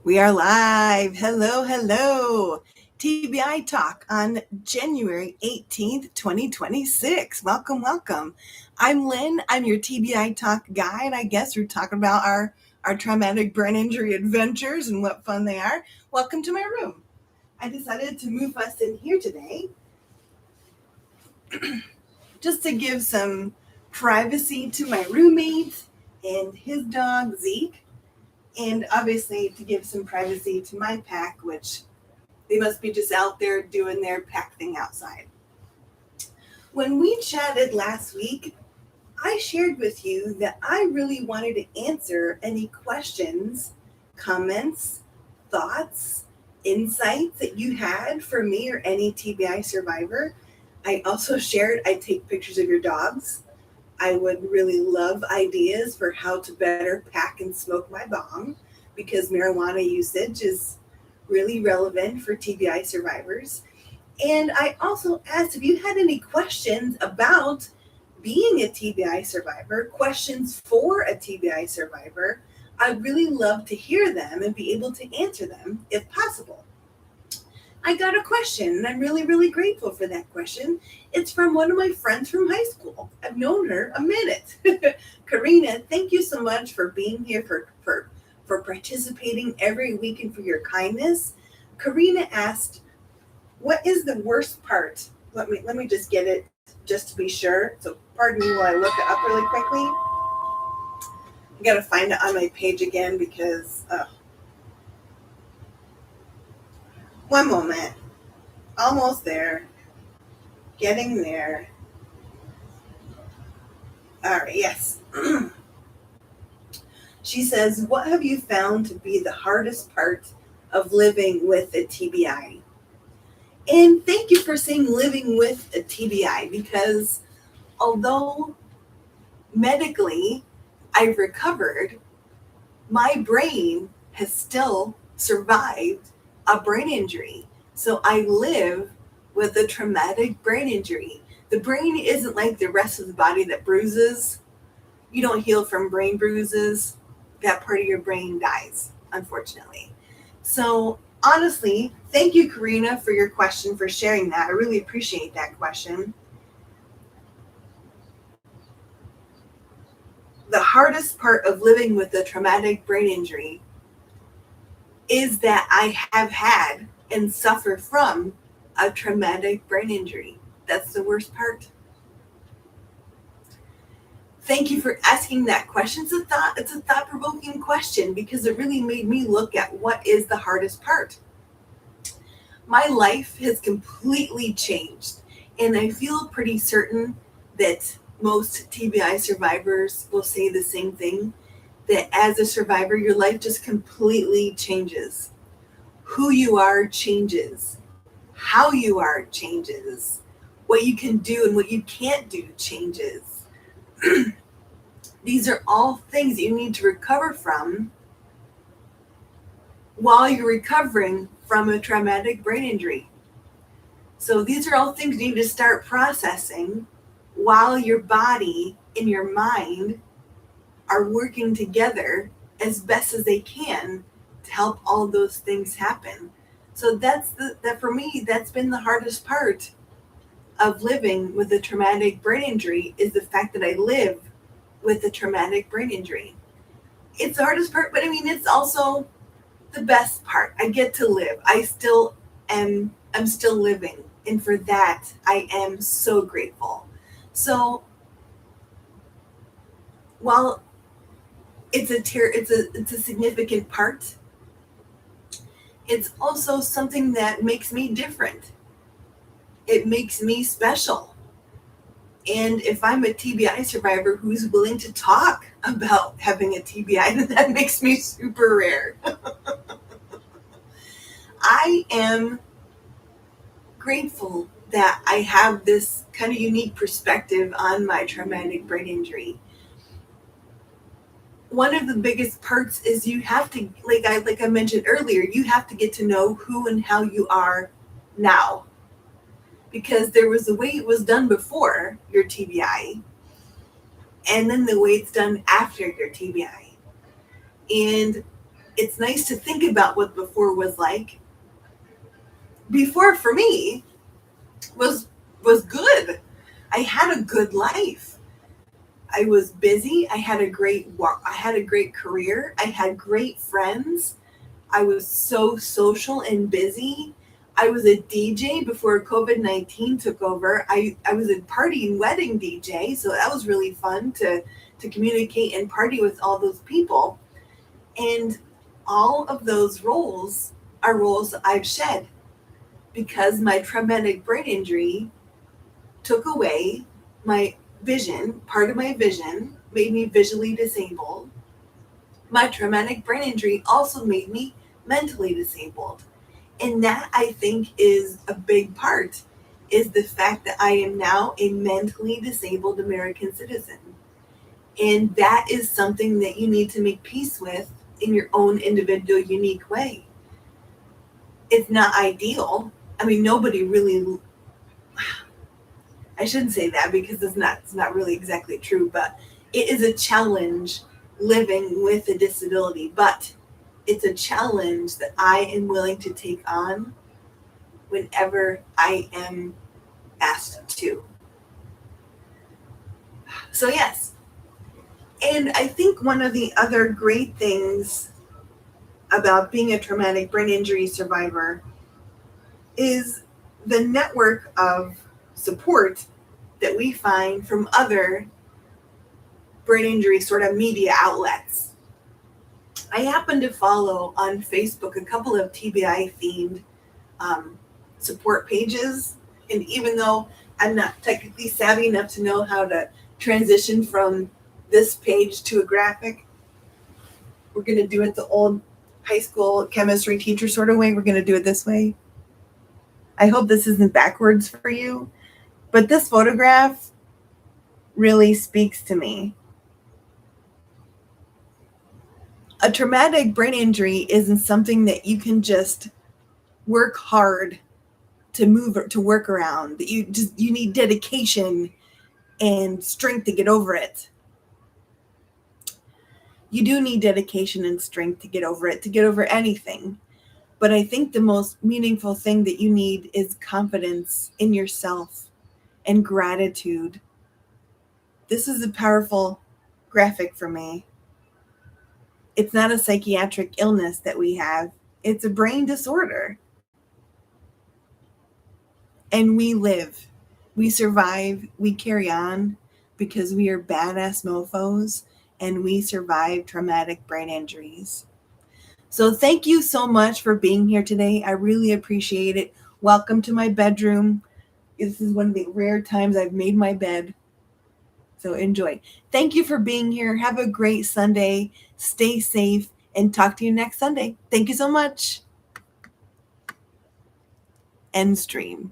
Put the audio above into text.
We are live. Hello, hello. TBI Talk on January 18th, 2026. Welcome, welcome. I'm Lynn. I'm your TBI Talk guide. I guess we're talking about our traumatic brain injury adventures and what fun they are. Welcome to my room. I decided to move us in here today just to give some privacy to my roommate and his dog, Zeke. And obviously to give some privacy to my pack, which they must be just out there doing their pack thing outside. When we chatted last week, I shared with you that I really wanted to answer any questions, comments, thoughts, insights that you had for me or any TBI survivor. I also shared I take pictures of your dogs. I would really love ideas for how to better pack and smoke my bong because marijuana usage is really relevant for TBI survivors. And I also asked if you had any questions about being a TBI survivor, questions for a TBI survivor. I'd really love to hear them and be able to answer them if possible. I got a question, and I'm really, really grateful for that question. It's from one of my friends from high school. I've known her a minute. Karina, thank you so much for being here, for participating every week and for your kindness. Karina asked, what is the worst part? Let me just get it just to be sure. So pardon me while I look it up really quickly. I gotta find it on my page again because one moment. Almost there. Getting there. All right, yes. She says, what have you found to be the hardest part of living with a TBI? And thank you for saying living with a TBI because although medically I've recovered, my brain has still survived a brain injury. So I live with a traumatic brain injury. The brain isn't like the rest of the body that bruises. You don't heal from brain bruises. That part of your brain dies, unfortunately. So honestly, thank you, Karina, for your question, for sharing that. I really appreciate that question. The hardest part of living with a traumatic brain injury is that I have had and suffer from a traumatic brain injury. That's the worst part. Thank you for asking that question. It's a thought-provoking question because it really made me look at what is the hardest part. My life has completely changed, and I feel pretty certain that most TBI survivors will say the same thing, that as a survivor, your life just completely changes. Who you are changes. How you are changes. What you can do and what you can't do changes. These are all things that you need to recover from while you're recovering from a traumatic brain injury. So these are all things you need to start processing while your body and your mind are working together as best as they can to help all those things happen. So that for me, that's been the hardest part of living with a traumatic brain injury is the fact that I live with a traumatic brain injury. It's the hardest part, but I mean it's also the best part. I get to live. I'm still living. And for that I am so grateful. So while it's a significant part, it's also something that makes me different. It makes me special. And if I'm a TBI survivor who's willing to talk about having a TBI, then that makes me super rare. I am grateful that I have this kind of unique perspective on my traumatic brain injury. One of the biggest parts is you have to, like I mentioned earlier, you have to get to know who and how you are now. Because there was the way it was done before your TBI, and then the way it's done after your TBI. And it's nice to think about what before was like. Before for me was good. I had a good life. I was busy. I had a great career. I had great friends. I was so social and busy. I was a DJ before COVID-19 took over. I was a party and wedding DJ, so that was really fun to communicate and party with all those people. And all of those roles are roles that I've shed because my traumatic brain injury took away my vision, part of my vision, made me visually disabled. My traumatic brain injury also made me mentally disabled. And that I think is a big part is the fact that I am now a mentally disabled American citizen. And that is something that you need to make peace with in your own individual unique way. It's not ideal. I mean, nobody really, I shouldn't say that because it's not really exactly true, but it is a challenge living with a disability, but it's a challenge that I am willing to take on whenever I am asked to. So yes. And I think one of the other great things about being a traumatic brain injury survivor is the network of support that we find from other brain injury sort of media outlets. I happen to follow on Facebook a couple of TBI themed um, support pages. And even though I'm not technically savvy enough to know how to transition from this page to a graphic, we're going to do it the old high school chemistry teacher sort of way. We're going to do it this way. I hope this isn't backwards for you, but this photograph really speaks to me. A traumatic brain injury isn't something that you can just work hard to move or to work around. That you need dedication and strength to get over it. You do need dedication and strength to get over it, to get over anything. But I think the most meaningful thing that you need is confidence in yourself and gratitude. This is a powerful graphic for me. It's not a psychiatric illness that we have, it's a brain disorder. And we live, we survive, we carry on because we are badass mofos and we survive traumatic brain injuries. So thank you so much for being here today. I really appreciate it. Welcome to my bedroom. This is one of the rare times I've made my bed. So enjoy. Thank you for being here. Have a great Sunday. Stay safe and talk to you next Sunday. Thank you so much. End stream.